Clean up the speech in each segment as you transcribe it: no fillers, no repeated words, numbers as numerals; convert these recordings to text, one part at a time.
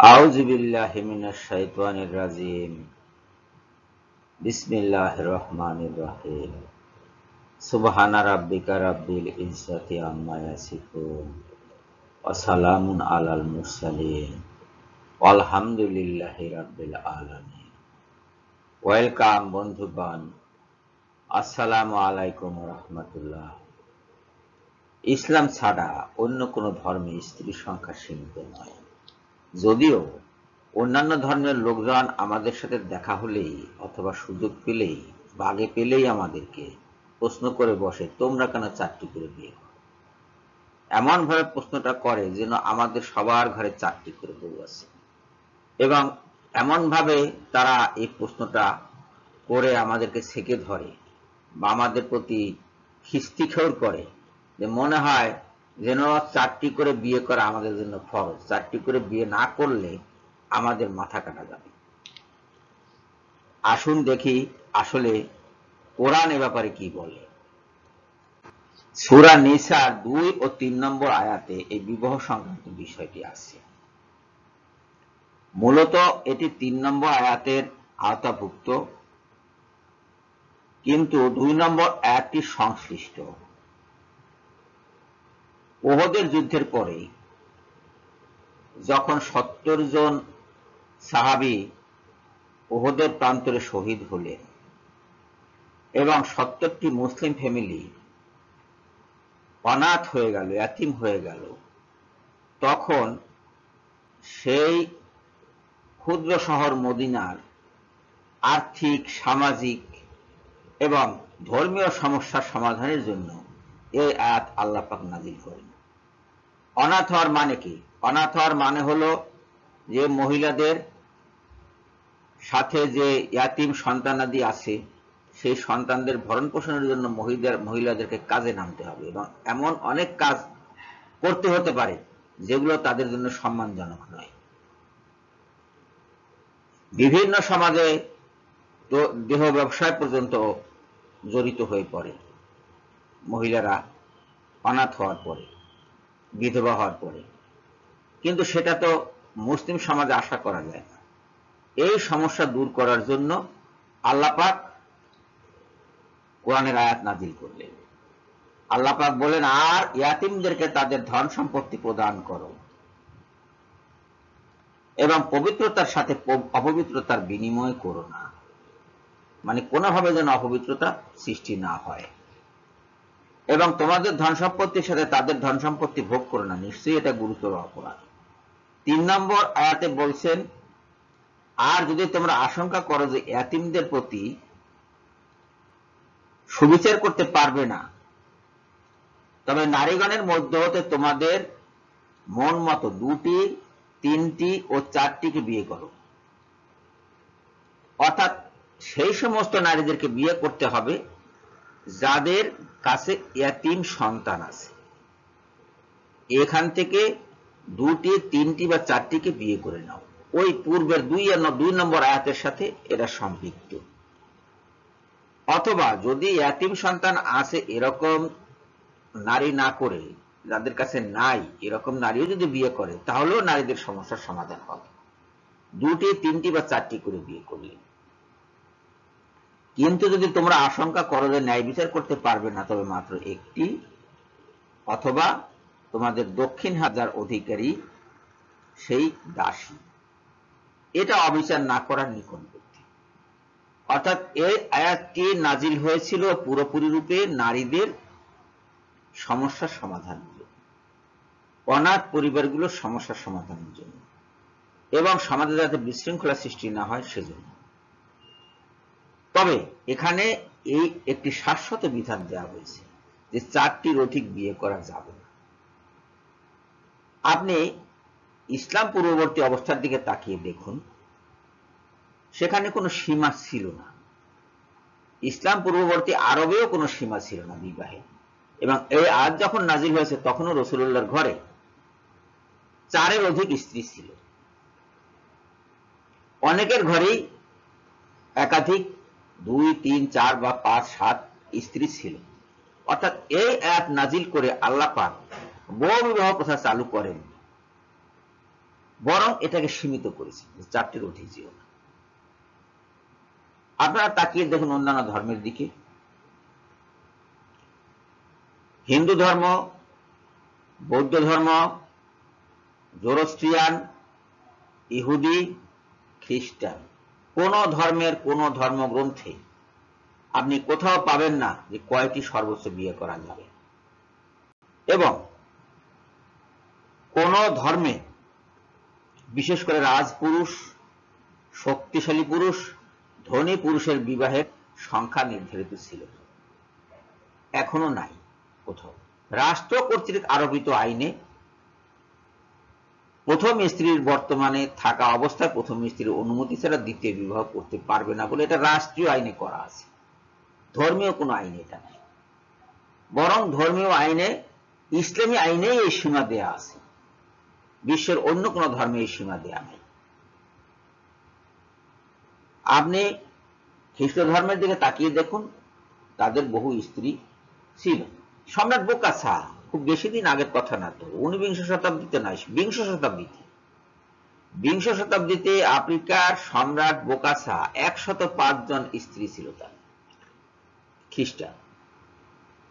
আউযু বিল্লাহি মিনাশ শাইতানির রাজিম। বিসমিল্লাহির রহমানির রহিম। সুবহানা রাব্বিকা রাব্বিল ইজ্জাতি আম্মা ইয়াসিফুন ওয়া সালামুন আলাল মুরসালিন ওয়ালহামদুলিল্লাহি রাব্বিল আলামিন। ওয়েলকাম বন্ধুগণ, আসসালামু আলাইকুম ওয়া রাহমাতুল্লাহ। ইসলাম ছাড়া অন্য কোনো ধর্মে স্ত্রীর সংখ্যা সীমিত নয়। যদিও অন্যান্য ধর্মের লোকজন আমাদের সাথে দেখা হলেই অথবা সুযোগ পেলেই বা আগে পেলেই আমাদেরকে প্রশ্ন করে বসে, তোমরা কেন 4টি করে বিয়ে করো? এমন ভাবে প্রশ্নটা করে যেন আমাদের সবার ঘরে 4টি করে বউ আছে, এবং এমন ভাবে তারা এই প্রশ্নটা করে আমাদেরকে ছেকে ধরে বা আমাদের প্রতি খিস্তিখেউর করে যে মনে হয় যেন 4টি করে বিয়ে করা আমাদের জন্য ফরজ। 4টি করে বিয়ে না করলে আমাদের মাথা কাটা যাবে। আসুন দেখি আসলে কোরআন এ ব্যাপারে কি বলে। সূরা নিসার 2 ও 3 নম্বর আয়াতে এই বিবাহ সংক্রান্ত বিষয়টি আছে। মূলত এটি 3 নম্বর আয়াতের আওতাভুক্ত, কিন্তু 2 নম্বর আয়াতটি সংশ্লিষ্ট। উহুদের যুদ্ধের পরে যখন 70 জন সাহাবী উহুদের প্রান্তরে শহীদ হলেন এবং 70টি মুসলিম ফ্যামিলি অনাথ হয়ে গেল, এতিম হয়ে গেল, তখন সেই ক্ষুদ্র শহর মদিনার আর্থিক, সামাজিক এবং ধর্মীয় সমস্যার সমাধানের জন্য এই আয়াত আল্লাহ পাক নাযিল করেন। অনাথ হওয়ার মানে কি? অনাথ হওয়ার মানে হলো যে মহিলাদের সাথে যে ইয়াতিম সন্তানাদি আছে, সেই সন্তানদের ভরণ পোষণের জন্য মহিলাদেরকে কাজে নামতে হবে, এবং এমন অনেক কাজ করতে হতে পারে যেগুলো তাদের জন্য সম্মানজনক নয়। বিভিন্ন সমাজে তো দেহ ব্যবসায় পর্যন্ত জড়িত হয়ে পড়ে মহিলারা অনাথ হওয়ার পরে, বিধবা হওয়ার পরে, কিন্তু সেটা তো মুসলিম সমাজে আশা করা যায় না। এই সমস্যা দূর করার জন্য আল্লাহ পাক কোরআনের আয়াত নাযিল করলেন। আল্লাহ পাক বলেন, আর ইয়াতিমদেরকে তাদের ধন সম্পত্তি প্রদান করো এবং পবিত্রতার সাথে অপবিত্রতার বিনিময় করো না, মানে কোনোভাবে যেন অপবিত্রতা সৃষ্টি না হয়, এবং তোমাদের ধন সম্পত্তির সাথে তাদের ধন সম্পত্তি ভোগ করো না, নিশ্চয়ই এটা গুরুতর অপরাধ। 3 নম্বর আয়াতে বলছেন, আর যদি তোমরা আশঙ্কা করো যে ইয়াতিমদের প্রতি সুবিচার করতে পারবে না, তবে নারীগণের মধ্য হতে তোমাদের মন মতো 2টি, 3টি ও 4টিকে বিয়ে করো। অর্থাৎ সেই সমস্ত নারীদেরকে বিয়ে করতে হবে যাদের কাছে ইয়াতিম সন্তান আছে। এখান থেকে 2টি, 3টি বা 4টিকে বিয়ে করে নাও। ওই পূর্বের 2 নম্বর আয়াতের সাথে এরা সম্পৃক্ত। অথবা যদি ইয়াতিম সন্তান আছে এরকম নারী না করে, যাদের কাছে নাই এরকম নারীও যদি বিয়ে করে, তাহলেও নারীদের সমস্যার সমাধান হবে। 2টি, 3টি বা 4টি করে বিয়ে করলে। কিন্তু যদি তোমরা আশঙ্কা করো যে ন্যায় বিচার করতে পারবে না, তবে মাত্র 1টি, অথবা তোমাদের দক্ষিণ হাজার অধিকারী সেই দাসী, এটা অবিচার না করার নিকটবর্তী। অর্থাৎ এই আয়াতটি নাজিল হয়েছিল পুরোপুরি রূপে নারীদের সমস্যার সমাধানের জন্য, অনাথ পরিবারগুলোর সমস্যার সমাধানের জন্য, এবং সমাজে যাতে বিশৃঙ্খলা সৃষ্টি না হয় সেজন্য। তবে এখানে এই একটি শাশ্বত বিধান দেওয়া হয়েছে যে 4টির অধিক বিয়ে করা যাবে না। আপনি ইসলাম পূর্ববর্তী অবস্থার দিকে তাকিয়ে দেখুন, সেখানে কোনো সীমা ছিল না। ইসলাম পূর্ববর্তী আরবেও কোনো সীমা ছিল না বিবাহে, এবং এই আয়াত যখন নাজিল হয়েছে তখনও রাসূলুল্লাহর ঘরে 4-এর অধিক স্ত্রী ছিল। অনেকের ঘরেই একাধিক 2, 3, 4 বা 5, 7 স্ত্রী ছিল। অর্থাৎ এই আয়াত নাজিল করে আল্লাহ পাক বহু বিবাহ প্রথা চালু করেন, বরং এটাকে সীমিত করেছে, 4টির অধিক যেও না। আপনারা তাকিয়ে দেখুন অন্যান্য ধর্মের দিকে। হিন্দু ধর্ম, বৌদ্ধ ধর্ম, জোরস্ট্রিয়ান, ইহুদি, খ্রিস্টান, কোন ধর্মের কোন ধর্মগ্রন্থে আপনি কোথাও পাবেন না যে কয়টি সর্বোচ্চ বিয়ে করা যাবে। এবং কোন ধর্মে বিশেষ করে রাজপুরুষ, শক্তিশালী পুরুষ, ধনী পুরুষের বিবাহের সংখ্যা নির্ধারিত ছিল, এখনো নাই কোথাও। রাষ্ট্র কর্তৃক আরোপিত আইনে প্রথম স্ত্রীর বর্তমানে থাকা অবস্থায় প্রথম স্ত্রীর অনুমতি ছাড়া দ্বিতীয় বিবাহ করতে পারবে না বলে এটা রাষ্ট্রীয় আইনে করা আছে, ধর্মীয় কোনো আইনে এটা নেই। বরং ধর্মীয় আইনে, ইসলামী আইনেই এই সীমা দেয়া আছে, বিশ্বের অন্য কোন ধর্মে এই সীমা দেয়া নেই। আপনি খ্রিস্ট ধর্মের দিকে তাকিয়ে দেখুন, তাদের বহু স্ত্রী ছিল। সম্রাট বোকাসা, খুব বেশি দিন আগের কথা না তো, 19বিংশ শতাব্দীতে নয়, বিংশ শতাব্দীতে। বিংশ শতাব্দীতে আফ্রিকার সম্রাট বোকাসা 105 জন স্ত্রী ছিল তার, খ্রিস্টান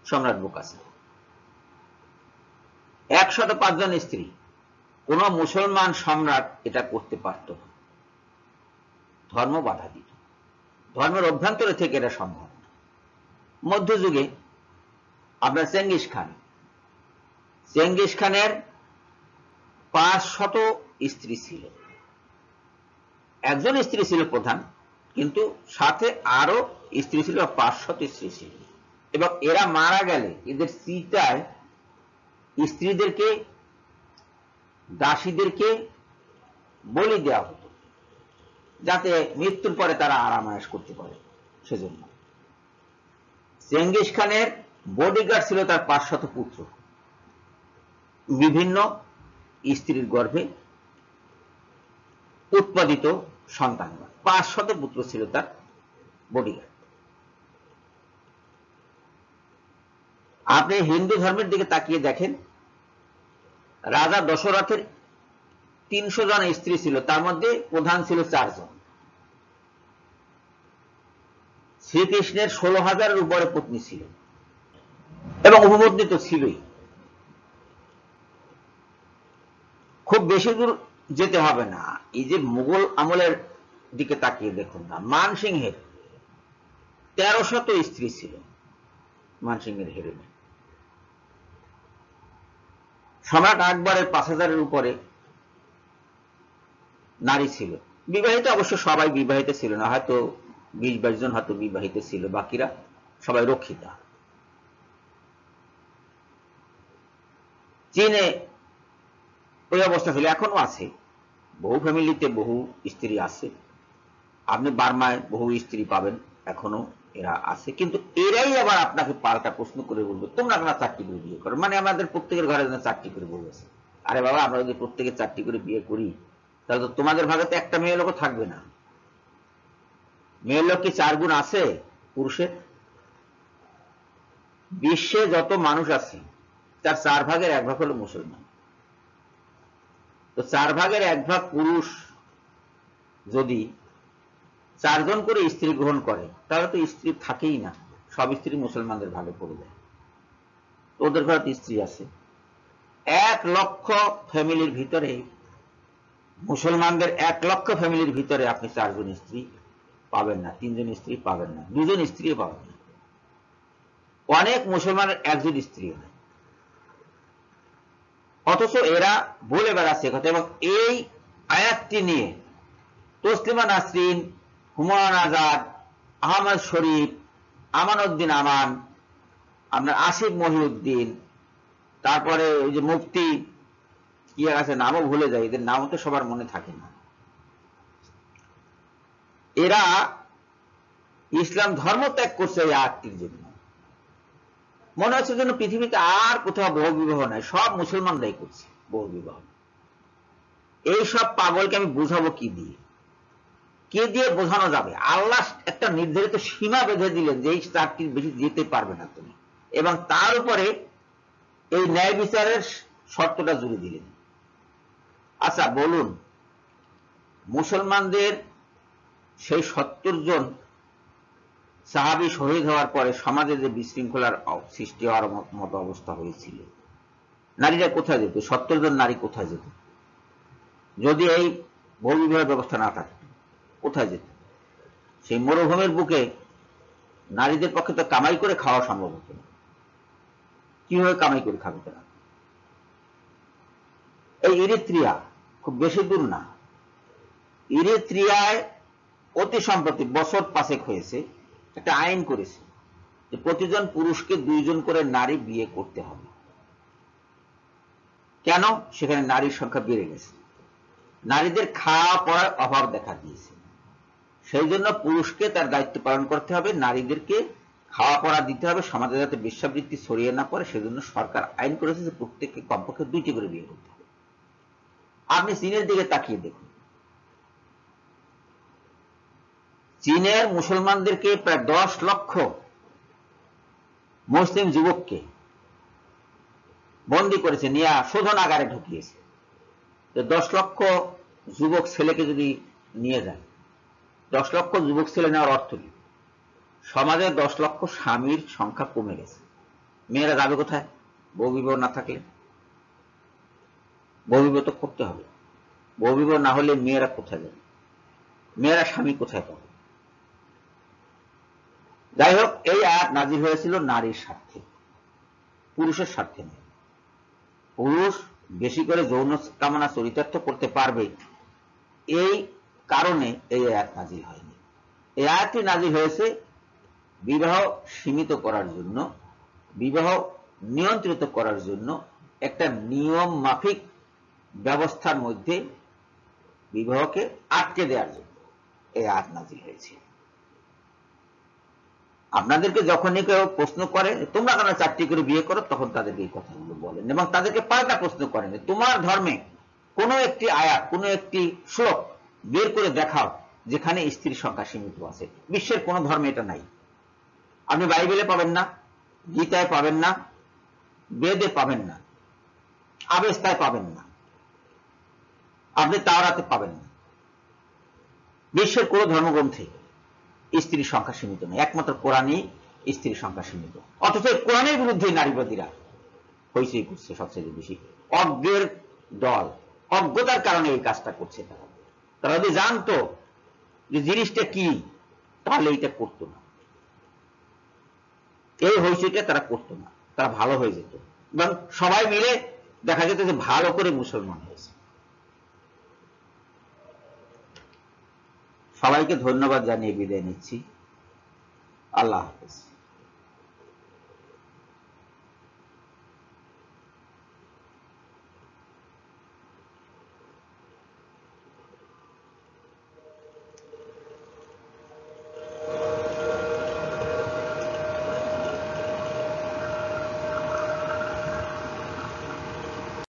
সম্রাট বোকাসা 105 জন স্ত্রী। কোন মুসলমান সম্রাট এটা করতে পারত না, ধর্ম বাধা দিত, ধর্মের অভ্যন্তরে থেকে এটা সম্ভব না। মধ্যযুগে আপনার চেঙ্গিস খান, চেঙ্গিস খানের 500 স্ত্রী ছিল, একজন স্ত্রী ছিল প্রধান, কিন্তু সাথে আরো স্ত্রী ছিল, 500 স্ত্রী ছিল। এবং এরা মারা গেলে এদের চিতায় স্ত্রীদেরকে, দাসীদেরকে বলি দেওয়া হতো, যাতে মৃত্যুর পরে তারা আরামায়েশ করতে পারে। সেজন্য চেঙ্গিস খানের বডিগার্ড ছিল তার 500 পুত্র, বিভিন্ন স্ত্রীর গর্ভে উৎপাদিত সন্তান, 500 পুত্র ছিল তার বডিগার্ড। আপনি হিন্দু ধর্মের দিকে তাকিয়ে দেখেন, রাজা দশরথের 300 জন স্ত্রী ছিল, তার মধ্যে প্রধান ছিল 4 জন। শ্রীকৃষ্ণের 16,000-এর উপরে পত্নী ছিল, এবং উপপত্নী তো ছিলই। খুব বেশি দূর যেতে হবে না, এই যে মুঘল আমলের দিকে তাকিয়ে দেখুন না, মানসিংহের 1300 স্ত্রী ছিল, মানসিংহের হেরেমে। সম্রাট আকবরের 5000-এর উপরে নারী ছিল, বিবাহিত অবশ্য সবাই বিবাহিত ছিল না, হয়তো 20-22 জন হয়তো বিবাহিত ছিল, বাকিরা সবাই রক্ষিতা। চীনে ওই অবস্থা ছিল, এখনো আছে, বহু ফ্যামিলিতে বহু স্ত্রী আছে। আপনি বার্মায় বহু স্ত্রী পাবেন, এখনো এরা আছে। কিন্তু এরাই আবার আপনাকে পাল্টা প্রশ্ন করে বলবে, তোমরা আপনারা 4টি করে বিয়ে করো, মানে আমাদের প্রত্যেকের ঘরে 4টি করে বউ আছে। আরে বাবা, আমরা যদি প্রত্যেকে 4টি করে বিয়ে করি, তাহলে তো তোমাদের ভাগে তো একটা মেয়ে লোকও থাকবে না। মেয়ের লোক কি 4 গুণ আছে পুরুষের? বিশ্বে যত মানুষ আছে তার 4 ভাগের 1 ভাগ হলো মুসলমান। তো 4 ভাগের 1 ভাগ পুরুষ যদি 4 জন করে স্ত্রী গ্রহণ করে, তাহলে তো স্ত্রী থাকেই না, সব স্ত্রী মুসলমানদের ভাগে পড়ে যায়। ওদের ঘরে স্ত্রী আছে। 1 লক্ষ ফ্যামিলির ভিতরে, মুসলমানদের 1 লক্ষ ফ্যামিলির ভিতরে আপনি 4 জন স্ত্রী পাবেন না, 3 জন স্ত্রী পাবেন না, 2 জন স্ত্রী পাবেন না। অনেক মুসলমানের 1 জন স্ত্রী হয়, অথচ এরা বলে বেড়াচ্ছে কথা। এবং এই আয়াতটি নিয়ে তসলিমা নাসরিন, হুমায়ুন আজাদ, আহমদ শরীফ, আমানউদ্দিন আমান, আপনার আসিফ মহিউদ্দিন, তারপরে ওই যে মুফতি কি আছে, নামও ভুলে যায়, এদের নামও তো সবার মনে থাকে না। এরা ইসলাম ধর্ম ত্যাগ করছে এই আয়াতটির জন্য। মনে হচ্ছে যেন পৃথিবীতে আর কোথাও বহু বিবাহ নাই, সব মুসলমানরাই করছে বহু বিবাহ। এই সব পাগলকে আমি বোঝাবো কি দিয়ে? কে দিয়ে বোঝানো যাবে? আল্লাহ একটা নির্ধারিত সীমা বেঁধে দিলেন যে এই 4টির বেশি যেতে পারবে না তুমি, এবং তার উপরে এই ন্যায় বিচারের শর্তটা জুড়ে দিলেন। আচ্ছা বলুন, মুসলমানদের সেই 70 জন সাহাবী শহীদ হওয়ার পরে সমাজে যে বিশৃঙ্খলার সৃষ্টি হওয়ার মতো অবস্থা হয়েছিল, নারীরা কোথায় যেত? 70 জন নারী কোথায় যেত? যদি এই বহুবিবাহের ব্যবস্থা না থাকত, কোথায় যেত? সেই মরুভূমির বুকে নারীদের পক্ষে তো কামাই করে খাওয়া সম্ভব হতো না। কিভাবে কামাই করে খাবে তারা? এই ইরিত্রিয়া খুব বেশি দূর না, ইরিত্রিয়ায় অতি সম্প্রতি বছর 5 হয়েছে একটা আইন করেছে যে প্রতিজন পুরুষকে 2 জন করে নারী বিয়ে করতে হবে। কেন? সেখানে নারীর সংখ্যা বেড়ে গেছে, নারীদের খাওয়া পড়ার অভাব দেখা দিয়েছে, সেই জন্য পুরুষকে তার দায়িত্ব পালন করতে হবে, নারীদেরকে খাওয়া পড়া দিতে হবে, সমাজে যাতে বেশ্যাবৃত্তি ছড়িয়ে না পড়ে সেজন্য সরকার আইন করেছে যে প্রত্যেককে কমপক্ষে 2টি করে বিয়ে করতে হবে। আপনি চীনের দিকে তাকিয়ে দেখুন, চীনের মুসলমানদেরকে প্রায় 10 লক্ষ মুসলিম যুবককে বন্দী করেছে, নিয়ে শোধনাগারে ঢুকিয়েছে। 10 লক্ষ যুবক ছেলেকে যদি নিয়ে যায়, 10 লক্ষ যুবক ছেলে নেওয়ার অর্থ কি? সমাজে 10 লক্ষ স্বামীর সংখ্যা কমে গেছে। মেয়েরা যাবে কোথায়? বউ বিবাহ না থাকলে বউ বিবাহ তো করতে হবে, বউ বিবাহ না হলে মেয়েরা কোথায় যাবে? মেয়েরা স্বামী কোথায় পাবে? যাই হোক, এই আয়াত নাজিল হয়েছিল নারীর স্বার্থে, পুরুষের স্বার্থে নয়। পুরুষ বেশি করে যৌন কামনা চরিতার্থ করতে পারবে, এই কারণে এই আয়াত নাজিল হয়নি। এই আয়াতটি নাজিল হয়েছে বিবাহ সীমিত করার জন্য, বিবাহ নিয়ন্ত্রিত করার জন্য, একটা নিয়ম মাফিক ব্যবস্থার মধ্যে বিবাহকে আটকে দেওয়ার জন্য এই আয়াত নাজিল হয়েছে। আপনাদেরকে যখনই কেউ প্রশ্ন করে তোমরা কেন 4টি করে বিয়ে করো, তখন তাদেরকে এই কথাগুলো বলেন এবং তাদেরকে পাল্টা প্রশ্ন করেন, তোমার ধর্মে কোন একটি আয়াত, কোন একটি শ্লোক বের করে দেখাও যেখানে স্ত্রীর সংখ্যা সীমিত আছে। বিশ্বের কোন ধর্মে এটা নাই। আপনি বাইবেলে পাবেন না, গীতায় পাবেন না, বেদে পাবেন না, আবেস্তায় পাবেন না, আপনি তাওরাতে পাবেন না। বিশ্বের কোন ধর্মগ্রন্থে স্ত্রীর সংখ্যা সীমিত নয়, একমাত্র কোরআনই স্ত্রীর সংখ্যা সীমিত। অথচ কোরআনের বিরুদ্ধে নারীবাদীরা হইচই করছে সবচেয়ে বেশি। অজ্ঞের দল, অজ্ঞতার কারণে এই কাজটা করছে। তারা যদি জানতো যে জিনিসটা কি, তাহলে এইটা করতো না, এই হইচইটা তারা করতো না, তারা ভালো হয়ে যেত এবং সবাই মিলে দেখা যেত যে ভালো করে মুসলমান হয়েছে। সবাইকে ধন্যবাদ জানিয়ে বিদায় নিচ্ছি। আল্লাহ হাফেজ।